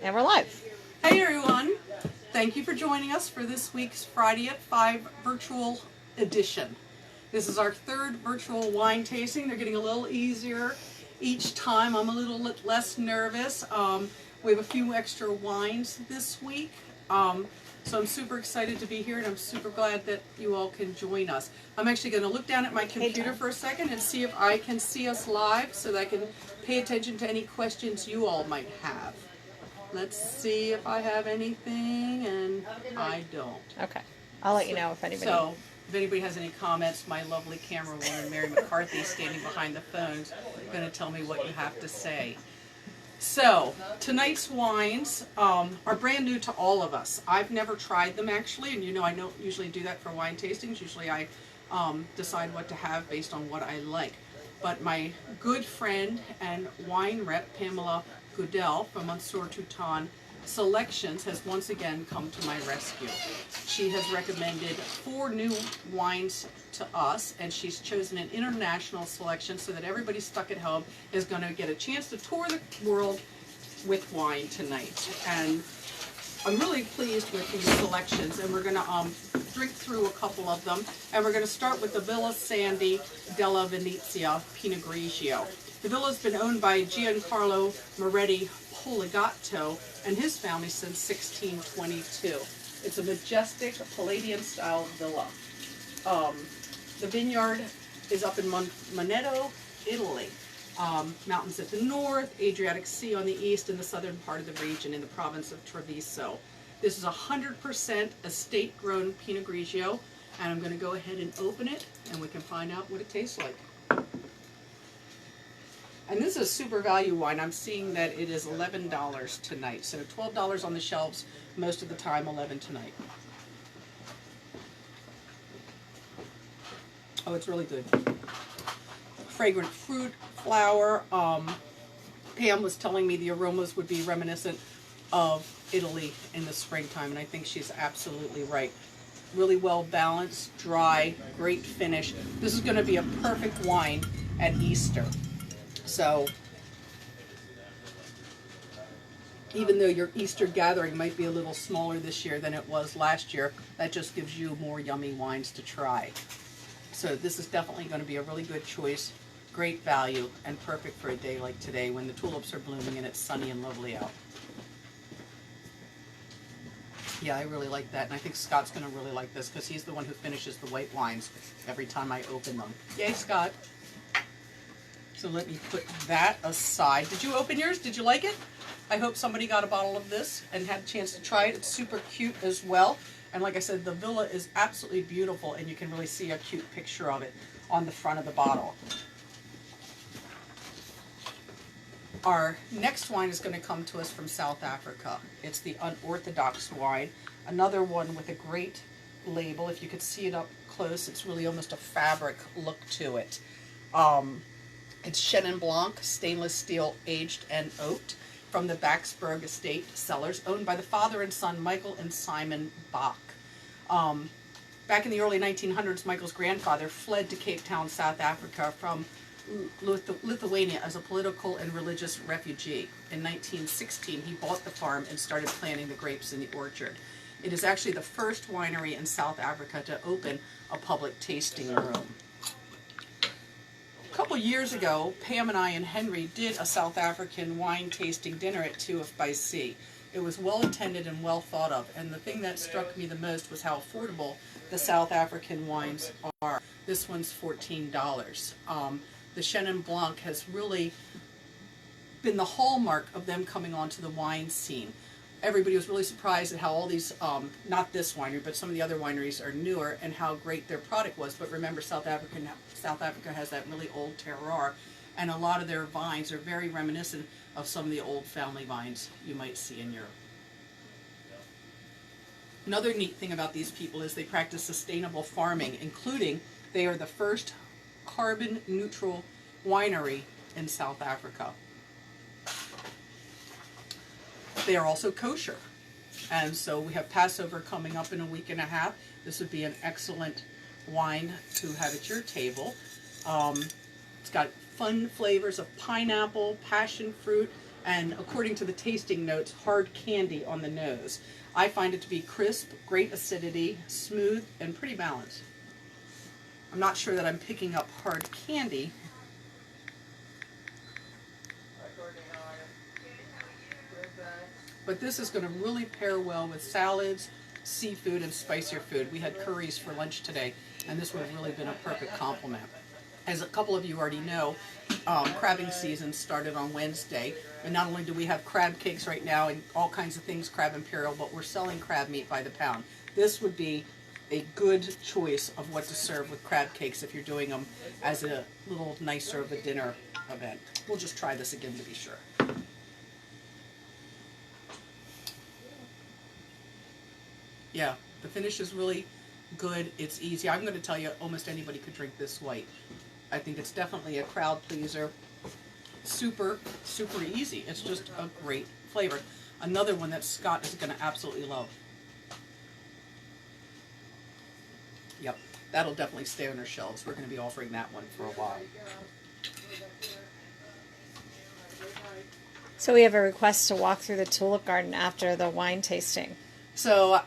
And we're live. Hey everyone, thank you for joining us for this week's Friday at 5 virtual edition. This is our third virtual wine tasting. They're getting a little easier each time. I'm a little less nervous. We have a few extra wines this week. So I'm super excited to be here, and I'm super glad that you all can join us. I'm actually going to look down at my computer for a second and see if I can see us live so that I can pay attention to any questions you all might have. Let's see if I have anything, and I don't. Okay. I'll let you know if anybody... So, if anybody has any comments, my lovely camera woman, Mary McCarthy, standing behind the phones, going to tell me what you have to say. So, tonight's wines are brand new to all of us. I've never tried them, actually, and you know I don't usually do that for wine tastings. Usually I decide what to have based on what I like. But my good friend and wine rep, Pamela Goodell from Monsieur Touton Selections, has once again come to my rescue. She has recommended 4 new wines to us, and she's chosen an international selection so that everybody stuck at home is going to get a chance to tour the world with wine tonight. And I'm really pleased with these selections, and we're going to drink through a couple of them. And we're going to start with the Villa Sandy della Venezia Pinot Grigio. The villa's been owned by Giancarlo Moretti Poligato and his family since 1622. It's a majestic Palladian-style villa. The vineyard is up in Moneto, Italy. Mountains at the north, Adriatic Sea on the east, and the southern part of the region in the province of Treviso. This is 100% estate-grown Pinot Grigio, and I'm going to go ahead and open it, and we can find out what it tastes like. And this is a super value wine. I'm seeing that it is $11 tonight. So $12 on the shelves most of the time, $11 tonight. Oh, it's really good. Fragrant fruit, flower. Pam was telling me the aromas would be reminiscent of Italy in the springtime, and I think she's absolutely right. Really well balanced, dry, great finish. This is going to be a perfect wine at Easter. So, even though your Easter gathering might be a little smaller this year than it was last year, that just gives you more yummy wines to try. So this is definitely going to be a really good choice, great value, and perfect for a day like today when the tulips are blooming and it's sunny and lovely out. Yeah, I really like that, and I think Scott's going to really like this because he's the one who finishes the white wines every time I open them. Yay, Scott! So let me put that aside. Did you open yours? Did you like it? I hope somebody got a bottle of this and had a chance to try it. It's super cute as well. And like I said, the villa is absolutely beautiful, and you can really see a cute picture of it on the front of the bottle. Our next wine is going to come to us from South Africa. It's the Unorthodox wine. Another one with a great label. If you could see it up close, it's really almost a fabric look to it. It's Chenin Blanc, stainless steel, aged and oaked, from the Baxburg Estate cellars, owned by the father and son, Michael and Simon Bach. Back in the early 1900s, Michael's grandfather fled to Cape Town, South Africa from Lithuania as a political and religious refugee. In 1916, he bought the farm and started planting the grapes in the orchard. It is actually the first winery in South Africa to open a public tasting room. A couple years ago, Pam and I and Henry did a South African wine tasting dinner at 2 by Sea. It was well attended and well thought of, and the thing that struck me the most was how affordable the South African wines are. This one's $14. The Chenin Blanc has really been the hallmark of them coming onto the wine scene. Everybody was really surprised at how all these, not this winery, but some of the other wineries are newer, and how great their product was. But remember, South Africa has that really old terroir, and a lot of their vines are very reminiscent of some of the old family vines you might see in Europe. Another neat thing about these people is they practice sustainable farming, including they are the first carbon neutral winery in South Africa. They are also kosher, and so we have Passover coming up in a week and a half. This would be an excellent wine to have at your table. It's got fun flavors of pineapple, passion fruit, and according to the tasting notes, hard candy on the nose. I find it to be crisp, great acidity, smooth, and pretty balanced. I'm not sure that I'm picking up hard candy. But this is going to really pair well with salads, seafood, and spicier food. We had curries for lunch today, and this would have really been a perfect complement. As a couple of you already know, crabbing season started on Wednesday, and not only do we have crab cakes right now and all kinds of things, crab imperial, but we're selling crab meat by the pound. This would be a good choice of what to serve with crab cakes if you're doing them as a little nicer of a dinner event. We'll just try this again to be sure. Yeah, the finish is really good. It's easy. I'm going to tell you, almost anybody could drink this white. I think it's definitely a crowd pleaser. Super, super easy. It's just a great flavor. Another one that Scott is going to absolutely love. Yep, that'll definitely stay on our shelves. We're going to be offering that one for a while. So we have a request to walk through the tulip garden after the wine tasting. So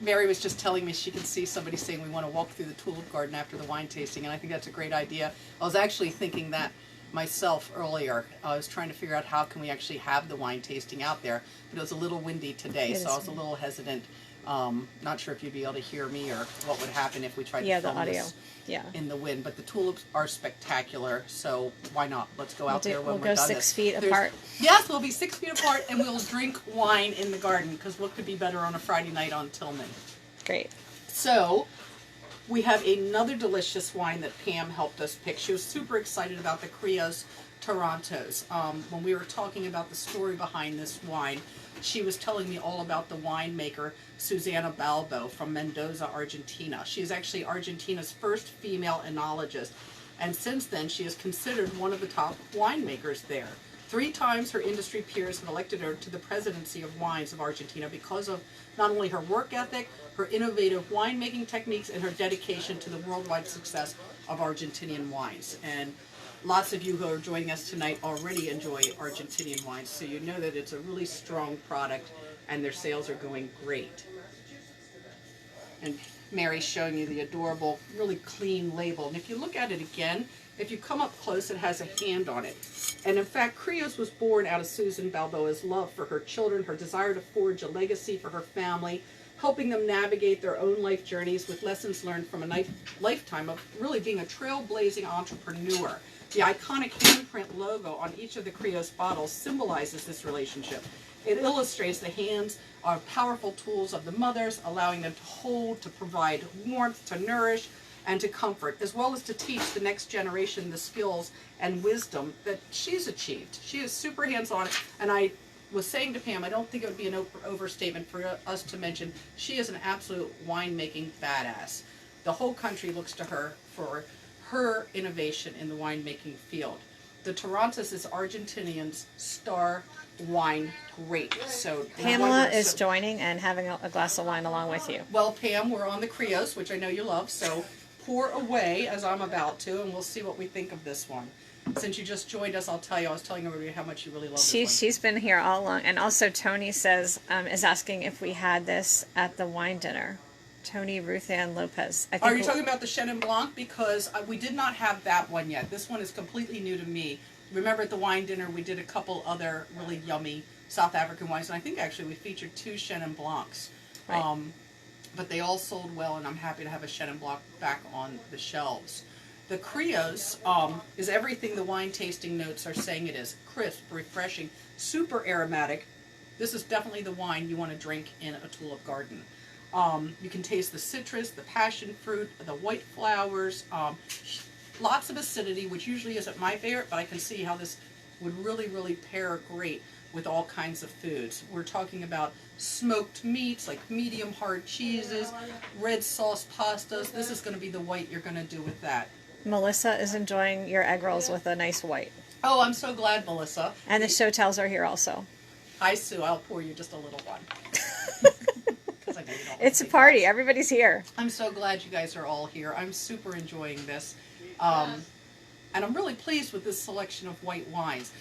Mary was just telling me she can see somebody saying we want to walk through the tulip garden after the wine tasting, and I think that's a great idea. I was actually thinking that myself earlier. I was trying to figure out how can we actually have the wine tasting out there, but it was a little windy today, so I was a little hesitant. Not sure if you'd be able to hear me or what would happen if we tried to film this in the wind. But the tulips are spectacular, so why not? Let's go out there when we're done. We'll go 6 feet apart. Yes, we'll be 6 feet apart, and we'll drink wine in the garden, because what could be better on a Friday night on Tillman? Great. So we have another delicious wine that Pam helped us pick. She was super excited about the Crios Torontos. When we were talking about the story behind this wine, she was telling me all about the winemaker Susana Balbo from Mendoza, Argentina. She is actually Argentina's first female enologist, and since then she is considered one of the top winemakers there. 3 times her industry peers have elected her to the presidency of wines of Argentina because of not only her work ethic, her innovative winemaking techniques, and her dedication to the worldwide success of Argentinian wines. And lots of you who are joining us tonight already enjoy Argentinian wines, so you know that it's a really strong product and their sales are going great. And Mary's showing you the adorable, really clean label. And if you look at it again, if you come up close, it has a hand on it. And in fact, Crios was born out of Susan Balboa's love for her children, her desire to forge a legacy for her family, helping them navigate their own life journeys with lessons learned from a lifetime of really being a trailblazing entrepreneur. The iconic handprint logo on each of the Crios bottles symbolizes this relationship. It illustrates the hands are powerful tools of the mothers, allowing them to hold, to provide warmth, to nourish, and to comfort, as well as to teach the next generation the skills and wisdom that she's achieved. She is super hands-on, and I was saying to Pam, I don't think it would be an overstatement for us to mention she is an absolute winemaking badass. The whole country looks to her for her innovation in the winemaking field. The Torontos is Argentinian's star wine grape. So Pamela is joining and having a glass of wine along with you. Well, Pam, we're on the Crios, which I know you love, so pour away as I'm about to, and we'll see what we think of this one. Since you just joined us, I'll tell you, I was telling everybody how much you really love this one. She's been here all along. And also Tony says, is asking if we had this at the wine dinner. Tony Ruth Ann Lopez. I think Are you talking about the Chenin Blanc? Because we did not have that one yet. This one is completely new to me. Remember at the wine dinner we did a couple other really yummy South African wines, and I think actually we featured 2 Chenin Blancs. Right. But they all sold well, and I'm happy to have a Chenin Blanc back on the shelves. The Crios is everything the wine tasting notes are saying it is. Crisp, refreshing, super aromatic. This is definitely the wine you want to drink in a tulip garden. You can taste the citrus, the passion fruit, the white flowers, lots of acidity, which usually isn't my favorite, but I can see how this would really, really pair great with all kinds of foods. We're talking about smoked meats, like medium hard cheeses, red sauce pastas. This is going to be the white you're going to do with that. Melissa is enjoying your egg rolls with a nice white. Oh, I'm so glad, Melissa. And the Shotels are here also. Hi, Sue. I'll pour you just a little one. I know you don't It's a party. Everybody's here. I'm so glad you guys are all here. I'm super enjoying this. And I'm really pleased with this selection of white wines.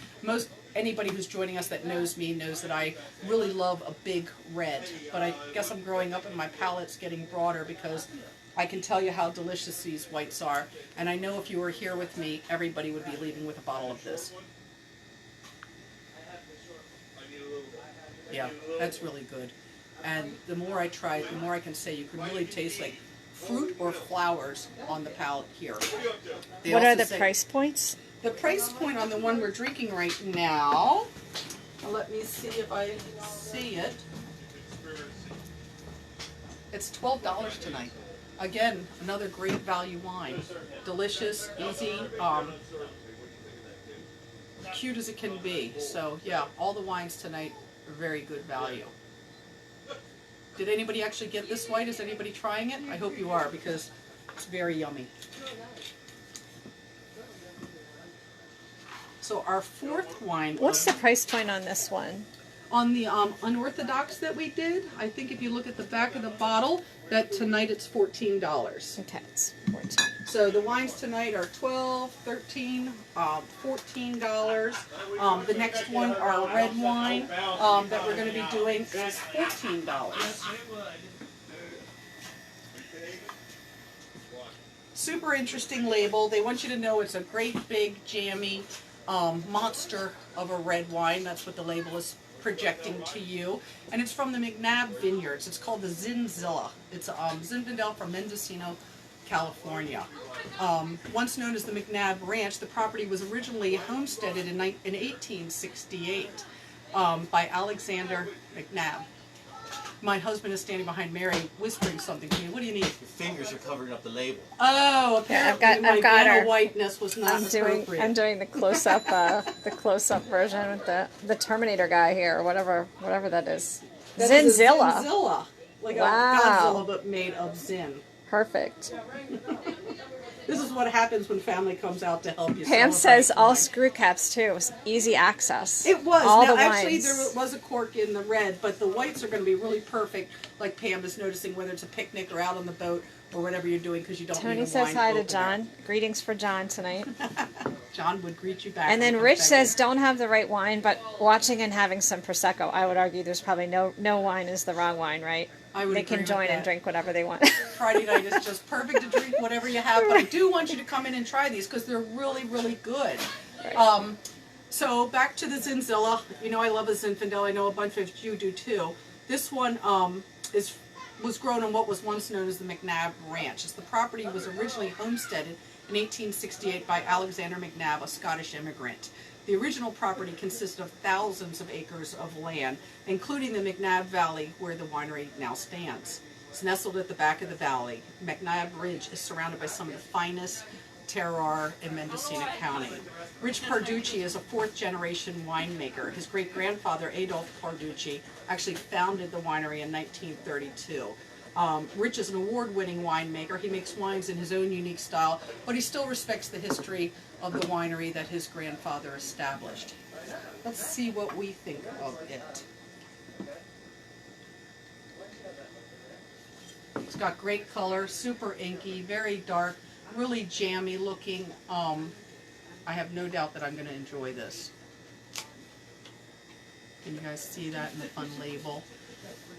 anybody who's joining us that knows me knows that I really love a big red, but I guess I'm growing up and my palate's getting broader because I can tell you how delicious these whites are, and I know if you were here with me, everybody would be leaving with a bottle of this. Yeah, that's really good. And the more I try it, the more I can say you can really taste like fruit or flowers on the palate here. What are the price points? The price point on the one we're drinking right now, let me see if I see it. It's $12 tonight. Again, another great value wine. Delicious, easy, cute as it can be. So yeah, all the wines tonight are very good value. Did anybody actually get this white? Is anybody trying it? I hope you are because it's very yummy. So our fourth wine. What's the price point on this one? On the unorthodox that we did, I think if you look at the back of the bottle, that tonight it's $14. Okay, it's 14. So the wines tonight are $12, $13, $14. The next one, our red wine that we're going to be doing is $14. Super interesting label. They want you to know it's a great big jammy monster of a red wine. That's what the label is projecting to you, and it's from the McNabb Vineyards. It's called the Zinzilla. It's Zinfandel from Mendocino, California. Once known as the McNabb Ranch, the property was originally homesteaded in 1868 by Alexander McNabb. My husband is standing behind Mary, whispering something to me. What do you need? Your fingers are covering up the label. Oh, apparently I've got my her. whiteness was not appropriate. I'm doing the close-up, version with the Terminator guy here, or whatever that is. That is a Zinzilla. Zinzilla. Like Wow. a Godzilla, but made of Zin. Perfect. This is what happens when family comes out to help you. Pam celebrate says all wine. screw caps too. Easy access. It was. All Now, the actually, wines. there was a cork in the red, but the whites are going to be really perfect, like Pam is noticing, whether it's a picnic or out on the boat or whatever you're doing, because you don't need Tony a says wine hi to opener. John. Greetings for John tonight. John would greet you back. And then with Rich a says don't have the right wine, but watching and having some Prosecco. I would argue there's probably no wine is the wrong wine, right? I would They agree can with join and that. drink whatever they want. Friday night is just perfect to drink whatever you have, but I do want you to come in and try these because they're really, really good. Right. So back to the Zinzilla. You know I love a Zinfandel. I know a bunch of you do too. This one was grown on what was once known as the McNabb Ranch. The property was originally homesteaded in 1868 by Alexander McNabb, a Scottish immigrant. The original property consisted of thousands of acres of land, including the McNabb Valley, where the winery now stands. It's nestled at the back of the valley. McNabb Ridge is surrounded by some of the finest terroir in Mendocino County. Rich Parducci is a fourth-generation winemaker. His great-grandfather, Adolph Parducci, actually founded the winery in 1932. Rich is an award-winning winemaker. He makes wines in his own unique style, but he still respects the history of the winery that his grandfather established. Let's see what we think of it. It's got great color, super inky, very dark, really jammy looking. I have no doubt that I'm going to enjoy this. Can you guys see that in the fun label?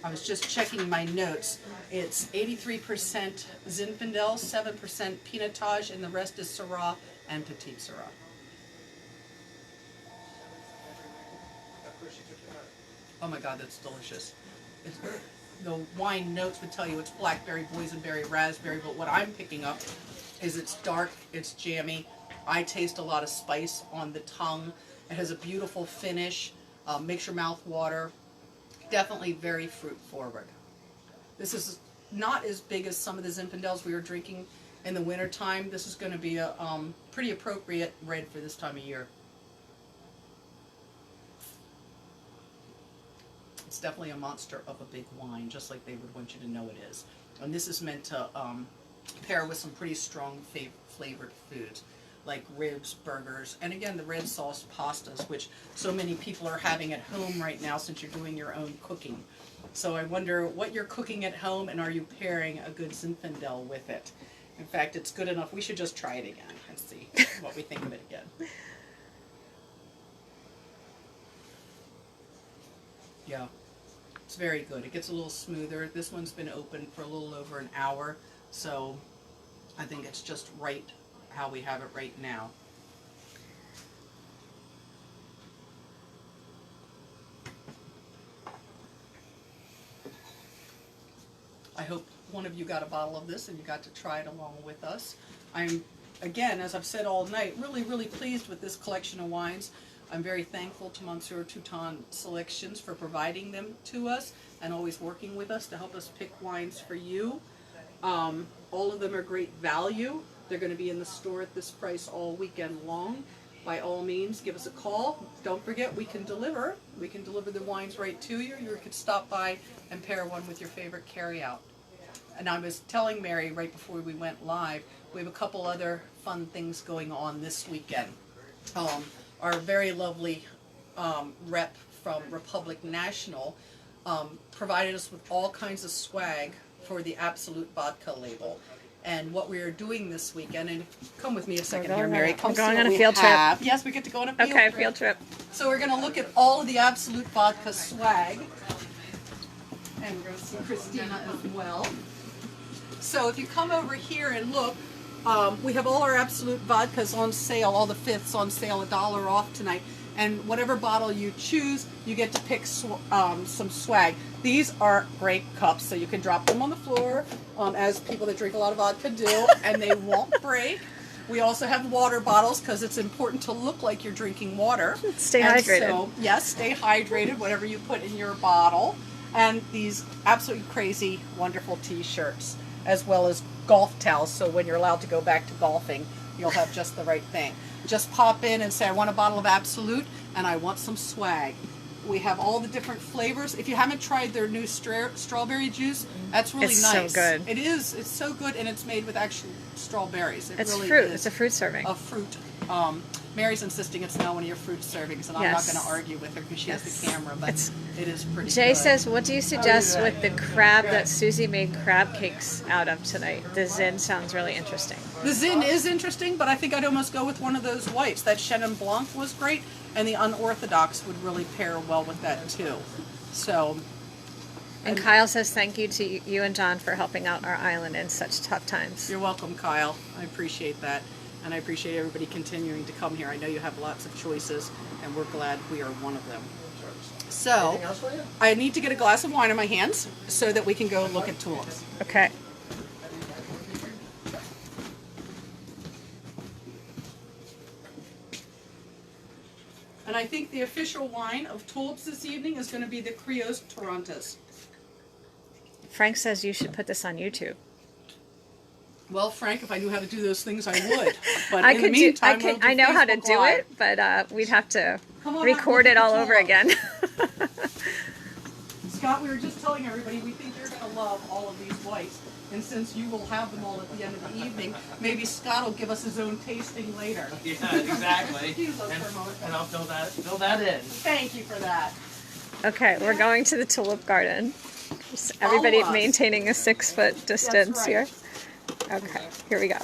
I was just checking my notes. It's 83% Zinfandel, 7% Pinotage, and the rest is Syrah and Petit Syrah. Oh my God, that's delicious. The wine notes would tell you it's blackberry, boysenberry, raspberry, but what I'm picking up is it's dark, it's jammy. I taste a lot of spice on the tongue. It has a beautiful finish, makes your mouth water. Definitely very fruit forward. This is not as big as some of the Zinfandels we were drinking in the winter time. This is going to be a pretty appropriate red for this time of year. It's definitely a monster of a big wine, just like they would want you to know it is. And this is meant to pair with some pretty strong flavored foods, like ribs, burgers, and again, the red sauce pastas, which so many people are having at home right now since you're doing your own cooking. So I wonder what you're cooking at home, and are you pairing a good Zinfandel with it? In fact, it's good enough. We should just try it again and see what we think of it again. Yeah, it's very good. It gets a little smoother. This one's been open for a little over an hour, so I think it's just right how we have it right now. I hope one of you got a bottle of this and you got to try it along with us. I'm, again, as I've said all night, really, really pleased with this collection of wines. I'm very thankful to Monsieur Touton Selections for providing them to us and always working with us to help us pick wines for you. All of them are great value. They're going to be in the store at this price all weekend long. By all means, give us a call. Don't forget, we can deliver. We can deliver the wines right to you. You could stop by and pair one with your favorite carryout. And I was telling Mary right before we went live, we have a couple other fun things going on this weekend. Our very lovely rep from Republic National provided us with all kinds of swag for the Absolute Vodka label. And what we are doing this weekend, and come with me a second here, Mary. I'm going on a field trip. Yes, we get to go on a field trip. Okay, field trip. So we're going to look at all of the Absolute Vodka swag. And we're going to see Christina as well. So if you come over here and look, we have all our Absolute Vodkas on sale, all the fifths on sale, $1 off tonight. And whatever bottle you choose, you get to pick some swag. These are great cups, so you can drop them on the floor, as people that drink a lot of vodka do, and they won't break. We also have water bottles because it's important to look like you're drinking water. Stay hydrated. So, yes, stay hydrated, whatever you put in your bottle. And these absolutely crazy, wonderful t-shirts, as well as golf towels, so when you're allowed to go back to golfing, you'll have just the right thing. Just pop in and say, I want a bottle of Absolute, and I want some swag. We have all the different flavors. If you haven't tried their new strawberry juice, that's really it's nice. It's so good. It is. It's so good, and it's made with actual strawberries. It's really fruit. is It's a fruit serving. a fruit. Mary's insisting it's not one of your fruit servings, and I'm not going to argue with her because she has the camera, but it is pretty Jay good. says, what do you suggest with the crab that Susie made crab cakes out of tonight? The Zin sounds really interesting. The Zin is interesting, but I think I'd almost go with one of those whites. That Chenin Blanc was great, and the Unorthodox would really pair well with that too. So. And Kyle says thank you to you and John for helping out our island in such tough times. You're welcome, Kyle. I appreciate that. And I appreciate everybody continuing to come here. I know you have lots of choices, and we're glad we are one of them. So, I need to get a glass of wine in my hands so that we can go look at tulips. Okay. And I think the official wine of tulips this evening is going to be the Crios Torontas. Frank says you should put this on YouTube. Well, Frank, if I knew how to do those things, I would. But in the meantime, I know how to do it, but we'd have to record it all over again. Scott, we were just telling everybody we think you're going to love all of these whites. And since you will have them all at the end of the evening, maybe Scott will give us his own tasting later. Yeah, exactly. and I'll fill that in. Thank you for that. Okay, we're going to the tulip garden. Just everybody maintaining a 6-foot distance here. Okay, here we go.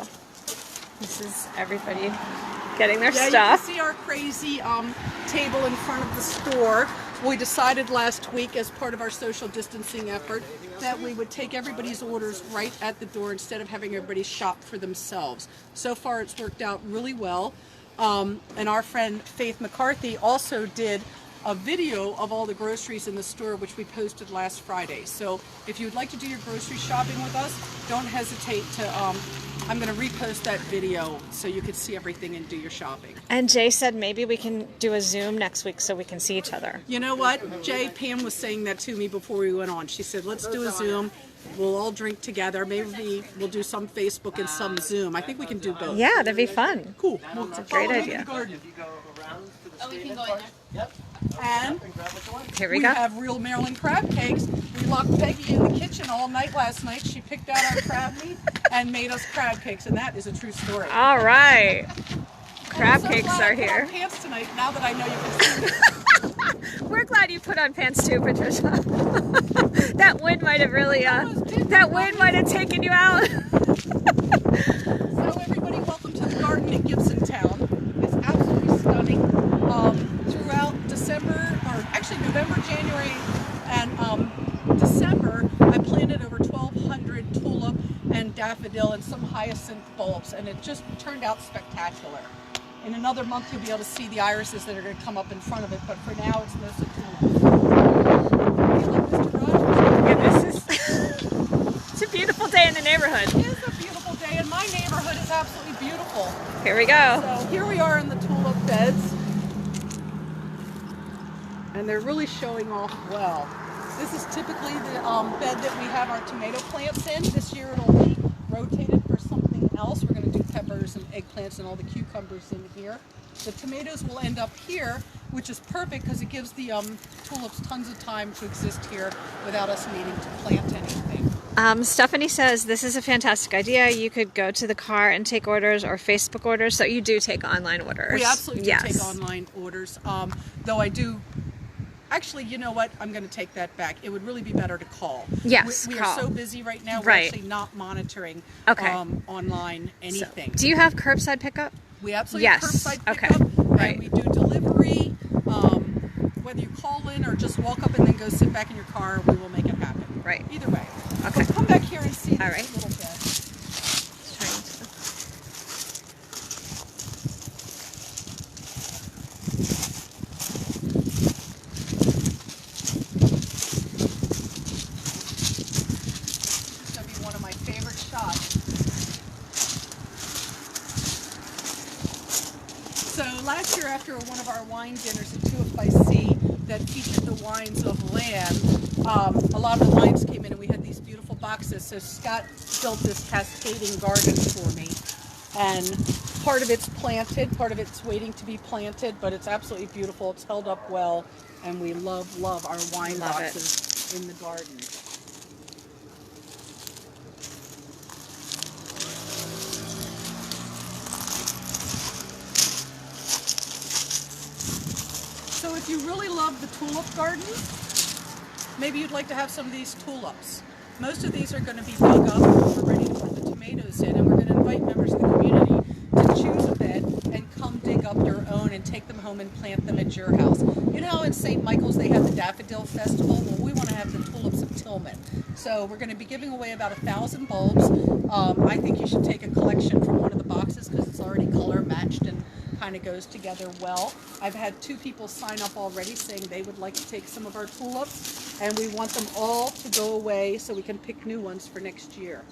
This is everybody getting their stuff. You can see our crazy table in front of the store. We decided last week, as part of our social distancing effort, that we would take everybody's orders right at the door instead of having everybody shop for themselves. So far, it's worked out really well. And our friend Faith McCarthy also did a video of all the groceries in the store, which we posted last Friday. So if you would like to do your grocery shopping with us, don't hesitate to, I'm going to repost that video so you can see everything and do your shopping. And Jay said maybe we can do a Zoom next week so we can see each other. You know what, Jay, Pam was saying that to me before we went on. She said, let's do a Zoom. We'll all drink together. Maybe we'll do some Facebook and some Zoom. I think we can do both. Yeah, that'd be fun. Cool. It's a great idea. Oh, we can go in there. Yep. And Here we we go. have real Maryland crab cakes. We locked Peggy in the kitchen all night last night. She picked out our crab meat and made us crab cakes, and that is a true story. All right. Crab I'm so cake glad are I put here. on pants tonight, now that I know you can see me. We're glad you put on pants too, Patricia. That wind might have really, that wind might have taken you out. So everybody, welcome to the garden in Gibsontown. It's absolutely stunning. Throughout December, or actually November, January, daffodil and some hyacinth bulbs, and it just turned out spectacular. In another month, you'll be able to see the irises that are going to come up in front of it, but for now, it's mostly tulips. And this is it's a beautiful day in the neighborhood. It is a beautiful day, and my neighborhood is absolutely beautiful. Here we go. So here we are in the tulip beds, and they're really showing off well. This is typically the bed that we have our tomato plants in. This year it'll be rotated for something else. We're going to do peppers and eggplants and all the cucumbers in here. The tomatoes will end up here, which is perfect because it gives the tulips tons of time to exist here without us needing to plant anything. Stephanie says this is a fantastic idea. You could go to the car and take orders or Facebook orders. So you do take online orders. We absolutely do yes. take online orders, though I do. Actually, you know what? I'm going to take that back. It would really be better to call. Yes, we call. are so busy right now. We're Right. actually not monitoring Okay. online anything. So, do you have curbside pickup? We absolutely Yes. have curbside Okay. pickup, Right. and we do delivery. Whether you call in or just walk up and then go sit back in your car, we will make it happen. Right. Either way. Okay. But come back here and see All this right. little bed. This is going to be one of my favorite shots. So last year, after one of our wine dinners at Tulip by Sea that featured the wines of land, a lot of the wines came in and we had these beautiful boxes. So Scott built this cascading garden for me, and part of it's planted, part of it's waiting to be planted, but it's absolutely beautiful. It's held up well, and we love our wine Love it. boxes in the garden. So if you really love the tulip garden, maybe you'd like to have some of these tulips. Most of these are going to be dug up and we're ready to put the tomatoes in, and we're going to invite members of the community to choose a bed and come dig up their own and take them home and plant them at your house. You know how in St. Michael's they have the Daffodil Festival? Well, we want to have the tulips of Tillman. So we're going to be giving away about 1,000 bulbs. I think you should take a collection from one of the boxes because it's already color matched and kind of goes together well. I've had 2 people sign up already saying they would like to take some of our tulips, and we want them all to go away so we can pick new ones for next year.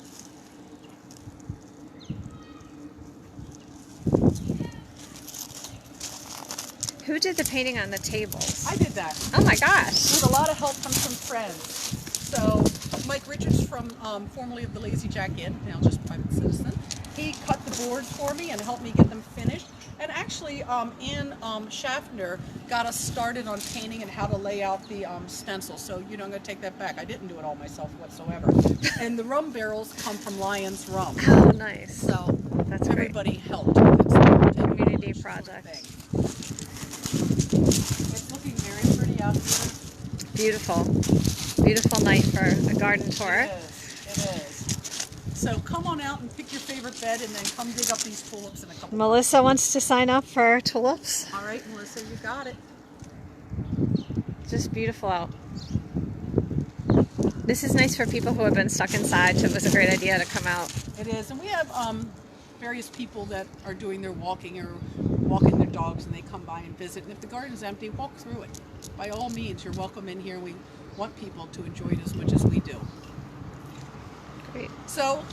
Who did the painting on the tables? I did that. Oh my gosh. With a lot of help from some friends. So Mike Richards from formerly of the Lazy Jack Inn, now just private citizen, he cut the boards for me and helped me get them finished. And actually, Ann Schaffner got us started on painting and how to lay out the stencil. So, you know, I'm going to take that back. I didn't do it all myself whatsoever. And the rum barrels come from Lion's Rum. Oh, nice. So That's great. everybody helped. It's a Community project. thing. It's looking very pretty out here. Beautiful. Beautiful night for a garden tour. It is. So come on out and pick your favorite bed and then come dig up these tulips in a couple Melissa wants to sign up for tulips. All right, Melissa, you got it. Just beautiful out. This is nice for people who have been stuck inside, so it was a great idea to come out. It is. And we have various people that are doing their walking or walking their dogs, and they come by and visit. And if the garden's empty, walk through it. By all means, you're welcome in here. We want people to enjoy it as much as we do. Great. So,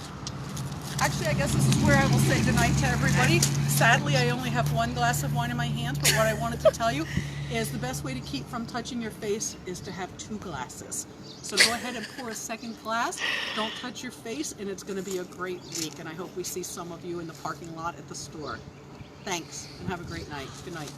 actually, I guess this is where I will say goodnight to everybody. Sadly, I only have 1 glass of wine in my hands, but what I wanted to tell you is the best way to keep from touching your face is to have 2 glasses. So go ahead and pour a second glass. Don't touch your face, and it's going to be a great week. And I hope we see some of you in the parking lot at the store. Thanks, and have a great night. Good night.